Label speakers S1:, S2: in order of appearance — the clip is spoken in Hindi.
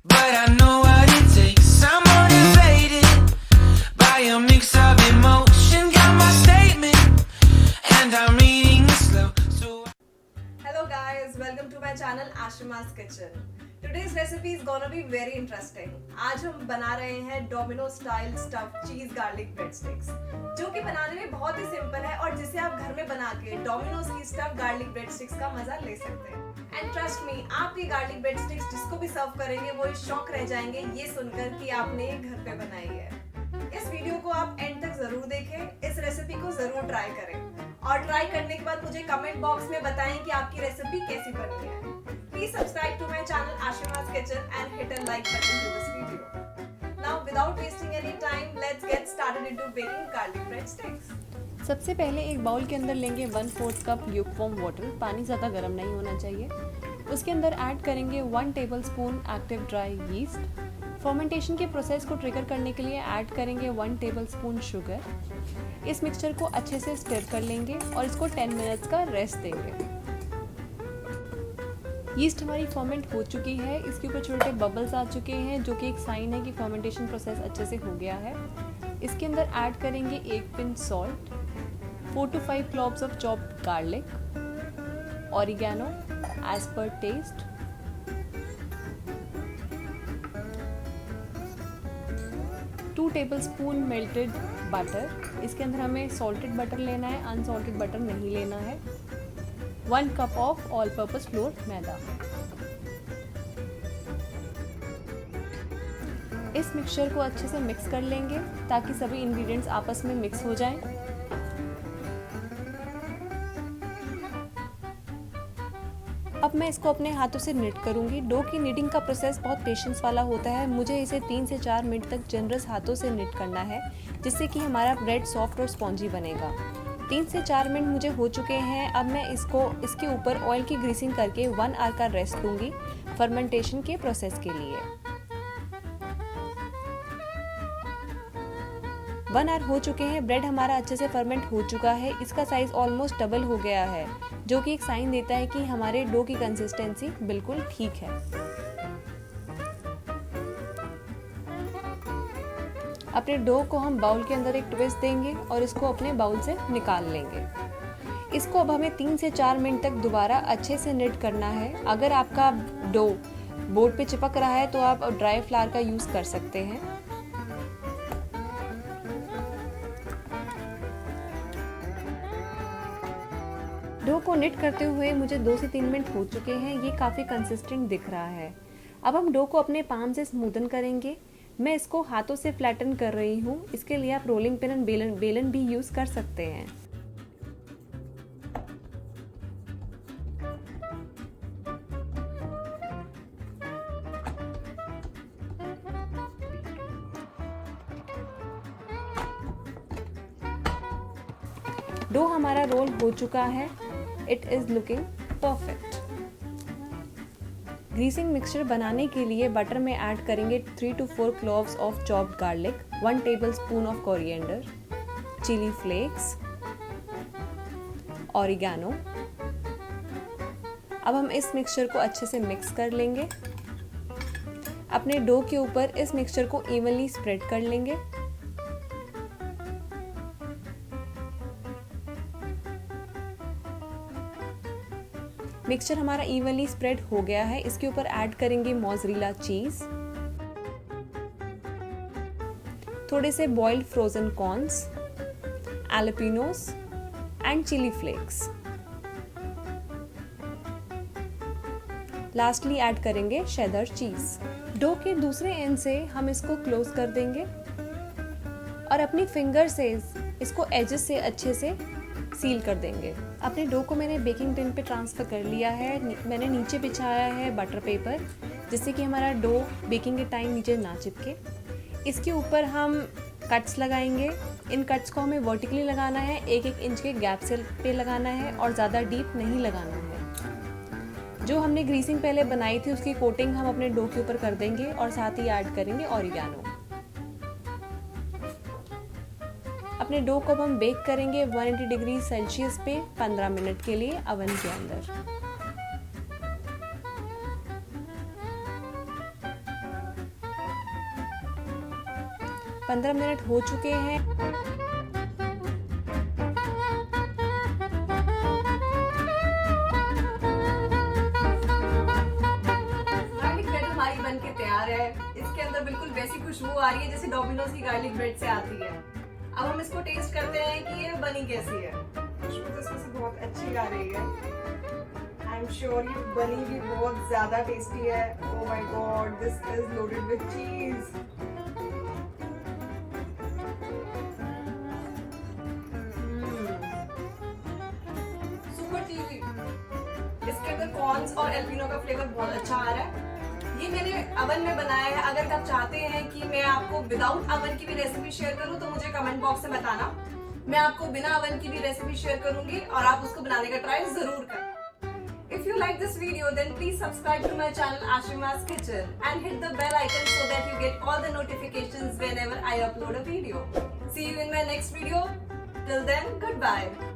S1: but I know what it takes. I'm motivated by a mix of emotion. Got my statement, and I'm reading it slow. So
S2: Hello guys, welcome to my channel Ashima's Kitchen. Today's recipe is gonna be very interesting. आज हम बना रहे हैं domino style stuffed cheese garlic bread sticks, जो कि बनाने में बहुत ही सिंपल है और जिसे आप घर में बना के डोमिनोज की स्टफ्ड गार्लिक ब्रेड स्टिक्स का मजा ले सकते हैं। एंड ट्रस्ट मी, आप ये गार्लिक ब्रेड स्टिक्स जिसको भी सर्व करेंगे वो शौक रह जाएंगे ये सुनकर कि आपने ये घर पे बनाई है। इस वीडियो को आप एंड तक जरूर देखें, इस रेसिपी को जरूर ट्राई करें और ट्राई करने के बाद मुझे कमेंट बॉक्स में बताएं कि आपकी रेसिपी कैसी बनी है। Please subscribe to my channel Ashima's Kitchen and hit a like button to this video. Now without wasting any time, let's get started into baking garlic bread sticks.
S3: सबसे पहले एक बाउल के अंदर लेंगे 1/4 कप ल्यूकवार्म वाटर, पानी ज़्यादा गर्म नहीं होना चाहिए। उसके अंदर ऐड करेंगे 1 tablespoon active dry yeast. Fermentation के प्रोसेस को ट्रिगर करने के लिए ऐड करेंगे 1 टेबलस्पून शुगर। इस मिक्सचर को अच्छे से स्टिर कर लेंगे और इसको 10 मिनट्स का रेस्ट देंगे। यीस्ट हमारी फर्मेंट हो चुकी है, इसके ऊपर छोटे बबल्स आ चुके हैं जो कि एक साइन है कि फर्मेंटेशन प्रोसेस अच्छे से हो गया है। इसके अंदर ऐड करेंगे 1 pinch salt, 4 to 5 cloves of chopped garlic, oregano as per taste, two tablespoon melted butter. इसके अंदर हमें सॉल्टेड बटर लेना है, अनसॉल्टेड बटर नहीं लेना है। 1 cup of all purpose flour मैदा। इस मिक्सचर को अच्छे से मिक्स कर लेंगे ताकि सभी इंग्रेडिएंट्स आपस में मिक्स हो जाएं। अब मैं इसको अपने हाथों से निट करूंगी। डो की निटिंग का प्रोसेस बहुत पेशेंस वाला होता है। मुझे इसे 3 से 4 मिनट तक जनरस हाथों से निट करना है, जिससे कि हमारा ब्रेड सॉफ्ट और स्पॉन्जी बनेगा। 3 से 4 मिनट मुझे हो चुके हैं। अब मैं इसके ऊपर ऑयल की ग्रीसिंग करके 1 आवर का रेस्ट दूंगी फर्मेंटेशन के प्रोसेस के लिए। 1 आवर हो चुके हैं। ब्रेड हमारा अच्छे से फर्मेंट हो चुका है। इसका साइज ऑलमोस्ट डबल हो गया है, जो कि एक साइन देता है कि हमारे डो की कंसिस्टेंसी बिल्कुल ठीक है। अपने डो को हम बाउल के अंदर एक ट्विस्ट देंगे और इसको अपने बाउल से निकाल लेंगे। इसको अब हमें 3 से 4 मिनट तक दोबारा अच्छे से निट करना है। अगर आपका डो बोर्ड पे चिपक रहा है तो आप ड्राई फ्लावर का यूज कर सकते हैं। डो को निट करते हुए मुझे 2 से 3 मिनट हो चुके हैं। ये काफ़ी कंसिस्टेंट दिख रहा है। अब हम डो को अपने पाम से स्मूदन करेंगे। मैं इसको हाथों से फ्लैटन कर रही हूँ। इसके लिए आप रोलिंग पिन एंड बेलन भी यूज़ कर सकते हैं। डो हमारा रोल हो चुका है। It is looking perfect. Greasing mixture बनाने के लिए बटर में ऐड करेंगे 3 to 4 cloves of chopped garlic, 1 tablespoon of coriander, chili flakes, oregano. अब हम इस मिक्सचर को अच्छे से मिक्स कर लेंगे। अपने डो के ऊपर इस मिक्सचर को इवनली स्प्रेड कर लेंगे। मिक्सचर हमारा इवनली स्प्रेड हो गया है। इसके ऊपर ऐड करेंगे मोज़रेला चीज, थोड़े से boiled frozen corns, jalapenos and chilli flakes. Lastly add करेंगे शेडर चीज। डो के दूसरे एंड से हम इसको क्लोज कर देंगे और अपनी फिंगर से इसको एजेस से अच्छे से सील कर देंगे। अपने डो को मैंने बेकिंग टिन पे ट्रांसफ़र कर लिया है। मैंने नीचे बिछाया है बटर पेपर, जिससे कि हमारा डो बेकिंग के टाइम नीचे ना चिपके। इसके ऊपर हम कट्स लगाएंगे। इन कट्स को हमें वर्टिकली लगाना है, 1-1 इंच के गैप से पे लगाना है और ज़्यादा डीप नहीं लगाना है। जो हमने ग्रीसिंग पहले बनाई थी उसकी कोटिंग हम अपने डो के ऊपर कर देंगे और साथ ही ऐड करेंगे ऑरिगेनो। अपने डो को हम बेक करेंगे 180 डिग्री सेल्सियस पे 15 मिनट के लिए अवन के अंदर। 15 मिनट हो चुके हैं।
S2: गार्लिक ब्रेड हमारी बन के तैयार है। इसके अंदर बिल्कुल वैसी खुशबू आ रही है जैसे डोमिनोज की गार्लिक ब्रेड से आती है। अब हम इसको टेस्ट करते हैं कि ये बनी कैसी है। खुशबू तो इसमें से बहुत अच्छी आ रही है। आई एम श्योर ये बनी भी बहुत ज्यादा टेस्टी है। Oh my God, this is loaded with चीज। सुपर चीजी। इसके अंदर कॉर्न्स और एल्पिनो का फ्लेवर बहुत अच्छा आ रहा है। ये मैंने अवन में बनाया है। अगर आप चाहते हैं कि मैं आपको विदाउट अवन की भी रेसिपी शेयर करूं तो मुझे कमेंट बॉक्स में बताना। मैं आपको बिना अवन की भी रेसिपी शेयर करूंगी और आप उसको बनाने का ट्राई जरूर करें। If you like this video, then please subscribe to my channel Ashima's Kitchen and hit the bell icon so that you get all the notifications whenever I upload a video. See you in my next video. Till then, goodbye.